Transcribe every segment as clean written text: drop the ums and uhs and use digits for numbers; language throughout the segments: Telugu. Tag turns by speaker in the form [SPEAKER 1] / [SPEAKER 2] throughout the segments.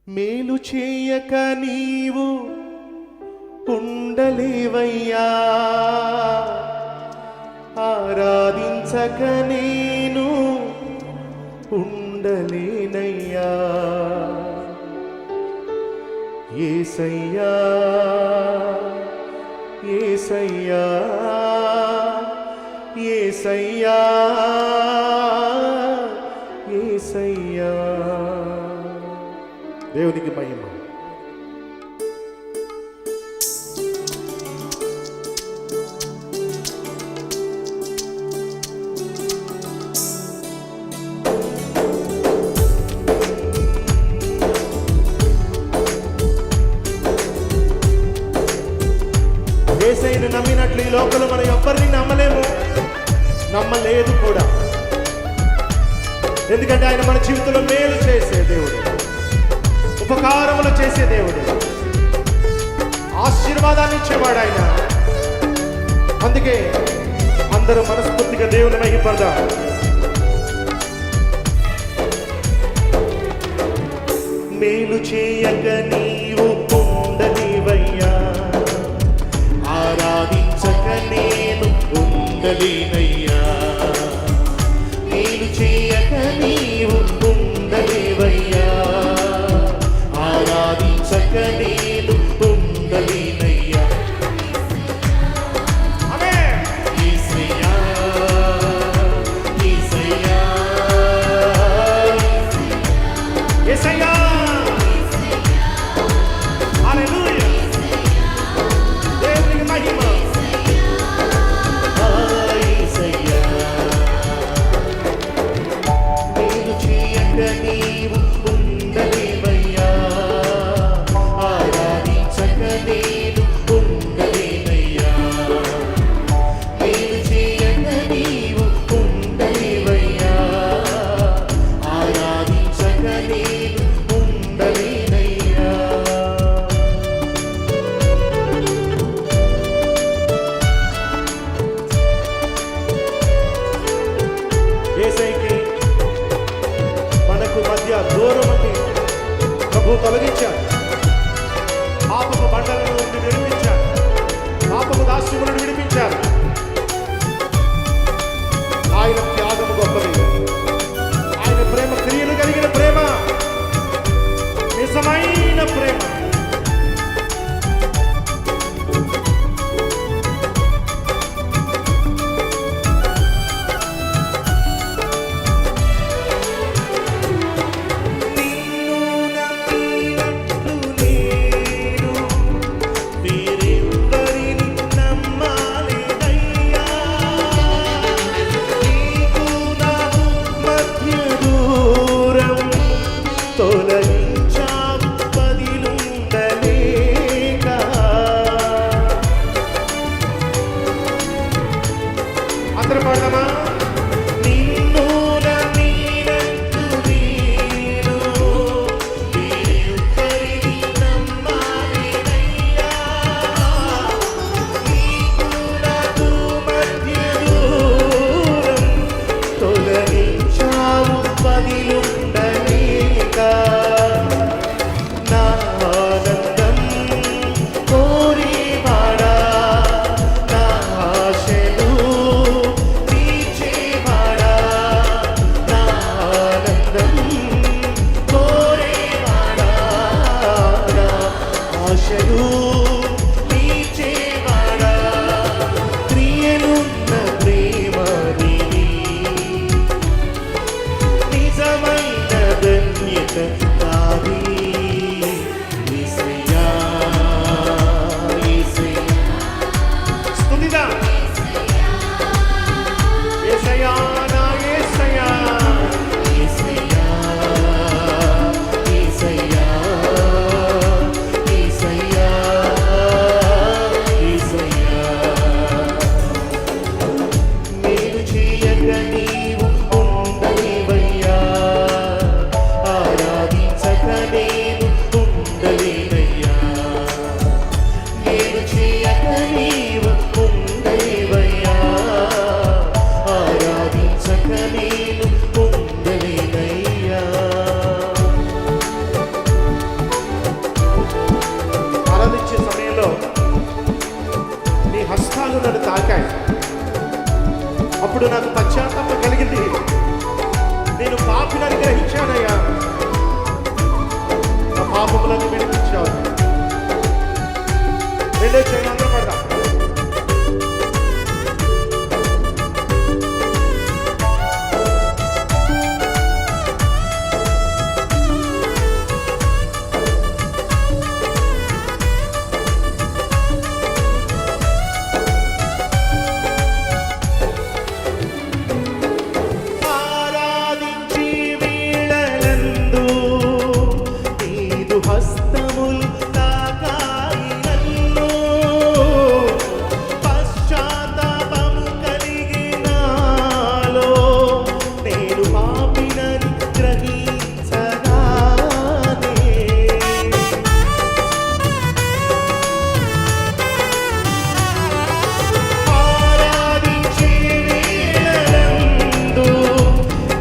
[SPEAKER 1] మేలు చేయక నీవు ఉండలేవయ్యా, ఆరాధించక నేను ఉండలేనయ్యా. యేసయ్యా యేసయ్యా యేసయ్యా యేసయ్యా. దేవునికి మహిమ. యేసయ్యను నమ్మినట్లు ఈ లోకంలో మనం ఎవ్వరిని నమ్మలేము, నమ్మలేదు కూడా. ఎందుకంటే ఆయన మన జీవితంలో మేలు చేసే దేవుడు, ఉపకారములు చేసే దేవుడు, ఆశీర్వాదాన్ని ఇచ్చేవాడు ఆయన. అందుకే అందరూ మనస్ఫూర్తిగా దేవుని మహిమపడదాం. మేలు చేయక నీవు ఉండలేవయ్యా, ఆరాధించక నేను ఉండలేనయ్యా. మేలు చేయక నీవు ఉండలేవయ్యా, ఆరాధించక నేను ఉండలేనయ్యా. యేసయ్యా యేసయ్యా యేసయ్యా. హల్లెలూయా. దేవునికి మహిమ. యేసయ్యా మేలు చేయక నీవు ఉండలేవయ్యా, ఆరాధించక నేను ఉండలేనయ్యా. మేలు చేయక నీవు ఉండలేవయ్యా, ఆరాధించక నేను ఉండలేనయ్యా. యేసయ్యకి మనకు మధ్య దూరమని ప్రభు తొలగించాడు. పాపపు బండల నుండి విడిపించాడు, పాపపు దాస్యము నుండి విడిపించాడు. ఆయన త్యాగము గొప్పది, ఆయన ప్రేమ క్రియలు కలిగిన ప్రేమ, నిజమైన ప్రేమ. అందరూ పాడదామా? నిన్ను నమ్మినట్టు నేను వేరొకరిని నమ్మలేనయ్యా. నీకు నాకు మధ్య దూరం తొలగించావు బదిలుండలేక. హస్తములు తాకాయి నన్ను, పశ్చాత్తాపము కలిగి నాలో, నేను పాపినని గ్రహించగానే ఆరాధించే వేళలందు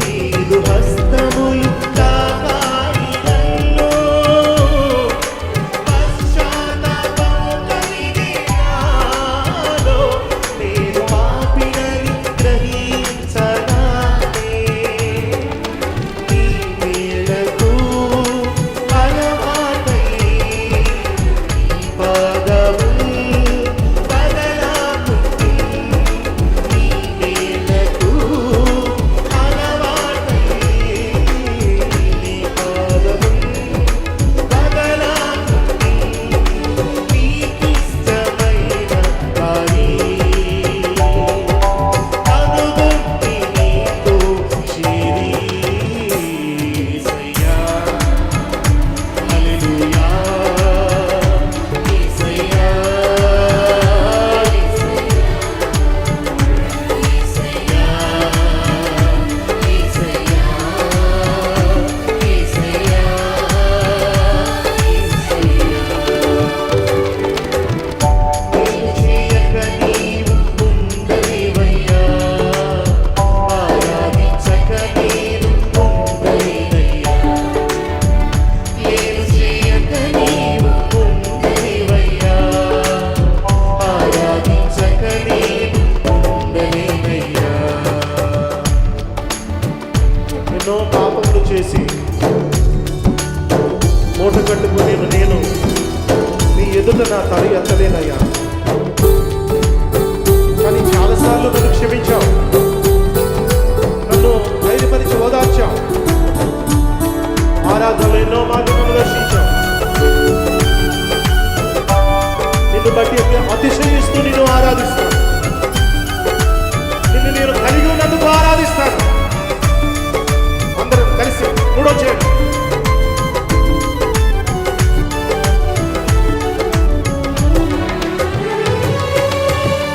[SPEAKER 1] నీదు హస్తములు తాకాయి నన్ను, పశ్చాత్తాపము కలిగి నాలో, నేను పాపినని గ్రహించగానే నీ మేలకు అలవాటై నీ పాదములు బదలాకుంటే, నీ మేలకు అలవాటై నీ పాదములు బదలాకుంటే, నీకిష్టమైన వారి అనుభూతి నీతో చేరేసయ్యా. హల్లెలూయా యేసయ్యా, యేసయ్యా, యేసయ్యా, యేసయ్యా, నేను చేయక నీవు ఉండలేవయ్యా, ఆరాధించక నేను ఉండలేనయ్యా. నేను చేయక నీవు ఉండలేవయ్యా, ఆరాధించక నేను ఉండలేనయ్యా. ఎన్నో పాపములు చేసి మూట కట్టుకుని నేను నీ ఎదుట నా తల ఎత్తలేనయ్యా, కానీ చాలాసార్లు నన్ను క్షమించావు, నన్ను ధైర్యపరిచి ఓదార్చావు, ఆరాధనలో ఎన్నో మార్గములు దర్శించావు. నిన్ను బట్టి అతిశయిస్తూ నిన్ను ఆరాధిస్తాను, నిన్ను నేను కలిగి ఉన్నందుకు ఆరాధిస్తాను. అందరం కలిసి మూడో చేయండి.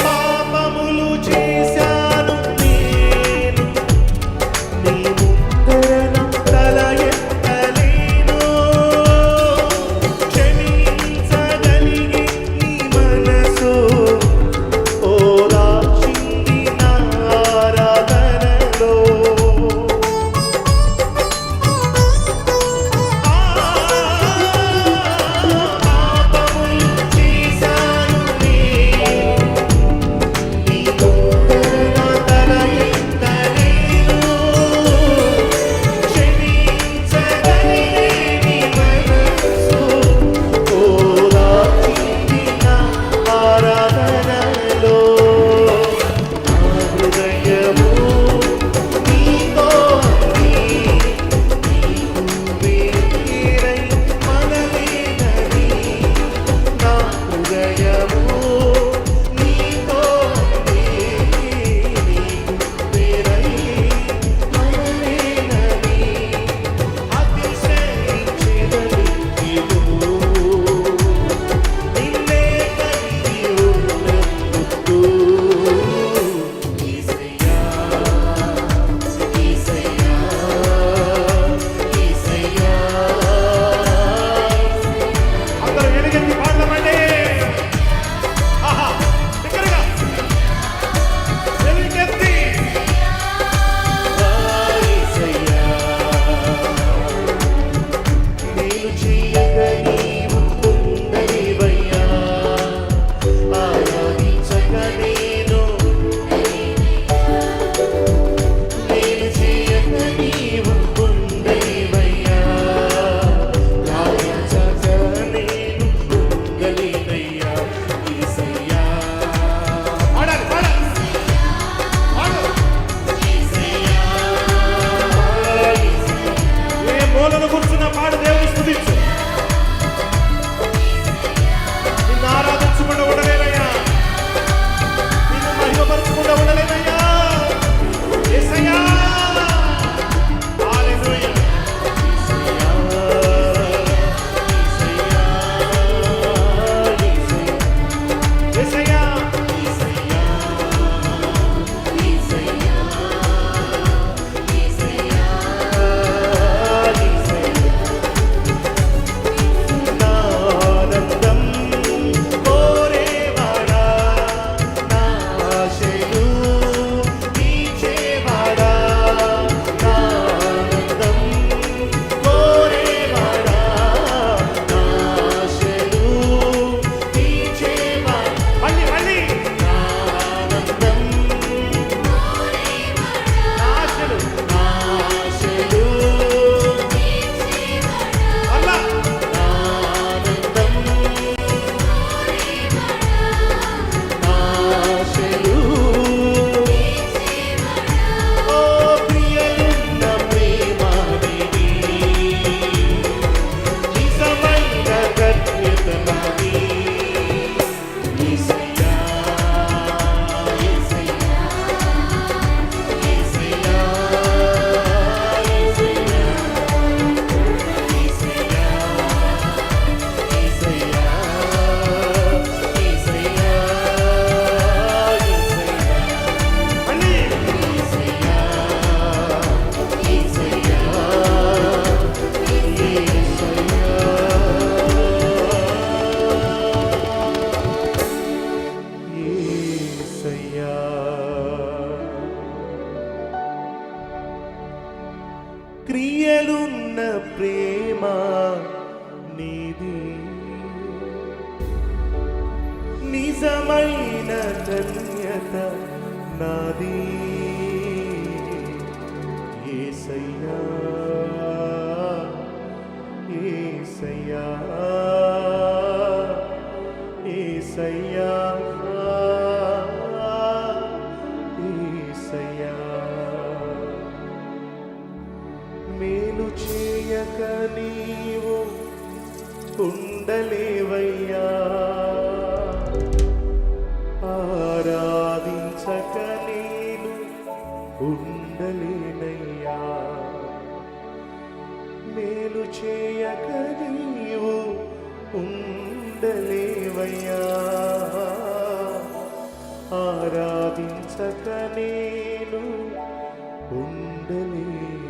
[SPEAKER 1] పాపములు చేశాను నేను, నీ ముందర తల ఎత్తలేను, క్షమించగలిగే నీ మనసు, ఓ అయిన ధన్యత నాది యేసయ్యా యేసయ్యా యేసయ్యా యేసయ్యా మేలు చేయక నీవు ఉండలేవయ్యా ఆరాధించక నేను ఉండలేనయ్యా మేలు చేయక నీవు ఉండలేవయ్యా ఆరాధించక నేను ఉండలేనయ్యా